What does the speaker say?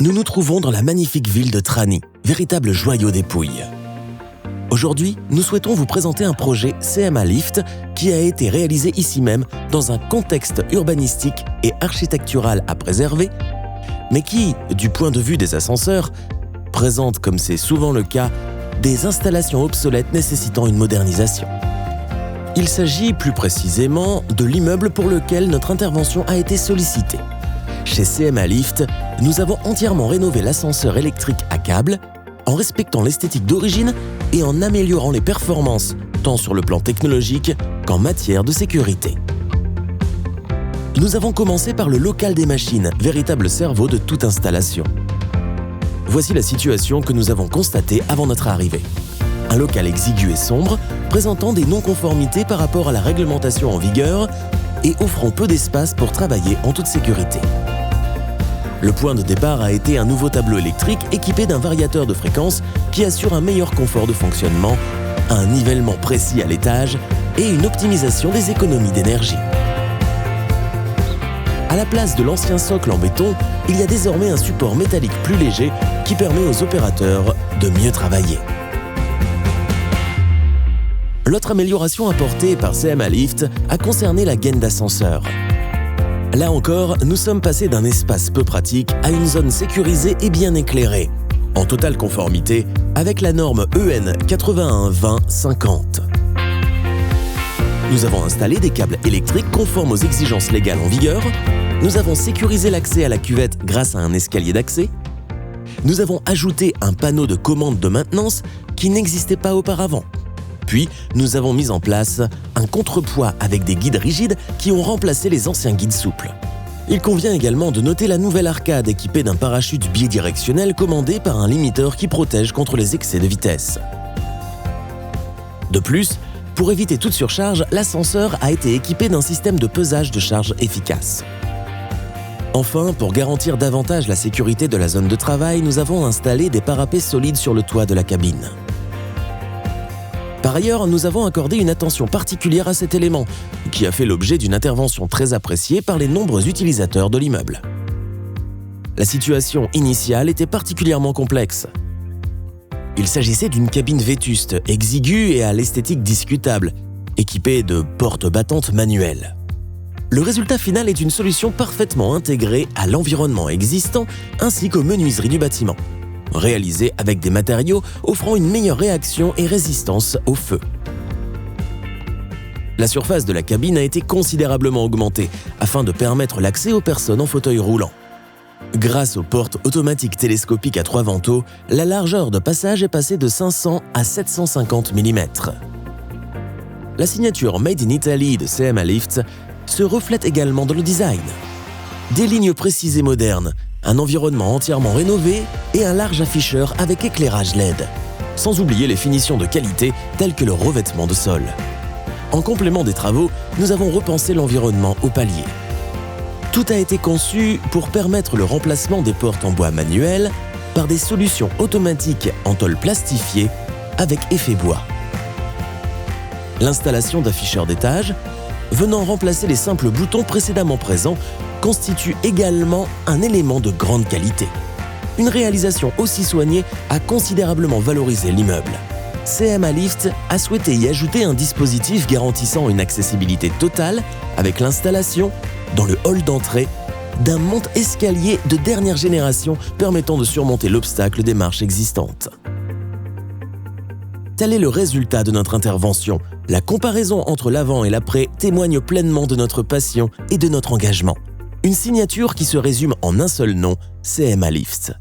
Nous nous trouvons dans la magnifique ville de Trani, véritable joyau des Pouilles. Aujourd'hui, nous souhaitons vous présenter un projet CMA Lift qui a été réalisé ici même dans un contexte urbanistique et architectural à préserver, mais qui, du point de vue des ascenseurs, présente, comme c'est souvent le cas, des installations obsolètes nécessitant une modernisation. Il s'agit plus précisément de l'immeuble pour lequel notre intervention a été sollicitée. Chez CMA Lift, nous avons entièrement rénové l'ascenseur électrique à câble en respectant l'esthétique d'origine et en améliorant les performances tant sur le plan technologique qu'en matière de sécurité. Nous avons commencé par le local des machines, véritable cerveau de toute installation. Voici la situation que nous avons constatée avant notre arrivée. Un local exigu et sombre, présentant des non-conformités par rapport à la réglementation en vigueur et offrant peu d'espace pour travailler en toute sécurité. Le point de départ a été un nouveau tableau électrique équipé d'un variateur de fréquence qui assure un meilleur confort de fonctionnement, un nivellement précis à l'étage et une optimisation des économies d'énergie. À la place de l'ancien socle en béton, il y a désormais un support métallique plus léger qui permet aux opérateurs de mieux travailler. L'autre amélioration apportée par CMA Lift a concerné la gaine d'ascenseur. Là encore, nous sommes passés d'un espace peu pratique à une zone sécurisée et bien éclairée, en totale conformité avec la norme EN 8120-50. Nous avons installé des câbles électriques conformes aux exigences légales en vigueur, nous avons sécurisé l'accès à la cuvette grâce à un escalier d'accès, nous avons ajouté un panneau de commande de maintenance qui n'existait pas auparavant. Puis, nous avons mis en place un contrepoids avec des guides rigides qui ont remplacé les anciens guides souples. Il convient également de noter la nouvelle arcade équipée d'un parachute bidirectionnel commandé par un limiteur qui protège contre les excès de vitesse. De plus, pour éviter toute surcharge, l'ascenseur a été équipé d'un système de pesage de charge efficace. Enfin, pour garantir davantage la sécurité de la zone de travail, nous avons installé des parapets solides sur le toit de la cabine. Par ailleurs, nous avons accordé une attention particulière à cet élément, qui a fait l'objet d'une intervention très appréciée par les nombreux utilisateurs de l'immeuble. La situation initiale était particulièrement complexe. Il s'agissait d'une cabine vétuste, exiguë et à l'esthétique discutable, équipée de portes battantes manuelles. Le résultat final est une solution parfaitement intégrée à l'environnement existant ainsi qu'aux menuiseries du bâtiment, réalisé avec des matériaux offrant une meilleure réaction et résistance au feu. La surface de la cabine a été considérablement augmentée afin de permettre l'accès aux personnes en fauteuil roulant. Grâce aux portes automatiques télescopiques à 3 vantaux, la largeur de passage est passée de 500 à 750 mm. La signature Made in Italy de CMA Lift se reflète également dans le design. Des lignes précises et modernes, un environnement entièrement rénové et un large afficheur avec éclairage LED, sans oublier les finitions de qualité telles que le revêtement de sol. En complément des travaux, nous avons repensé l'environnement au palier. Tout a été conçu pour permettre le remplacement des portes en bois manuel par des solutions automatiques en tôle plastifiée avec effet bois. L'installation d'afficheurs d'étage, venant remplacer les simples boutons précédemment présents, constitue également un élément de grande qualité. Une réalisation aussi soignée a considérablement valorisé l'immeuble. CMA Lift a souhaité y ajouter un dispositif garantissant une accessibilité totale avec l'installation, dans le hall d'entrée, d'un monte-escalier de dernière génération permettant de surmonter l'obstacle des marches existantes. Tel est le résultat de notre intervention. La comparaison entre l'avant et l'après témoigne pleinement de notre passion et de notre engagement. Une signature qui se résume en un seul nom, CMA Lift.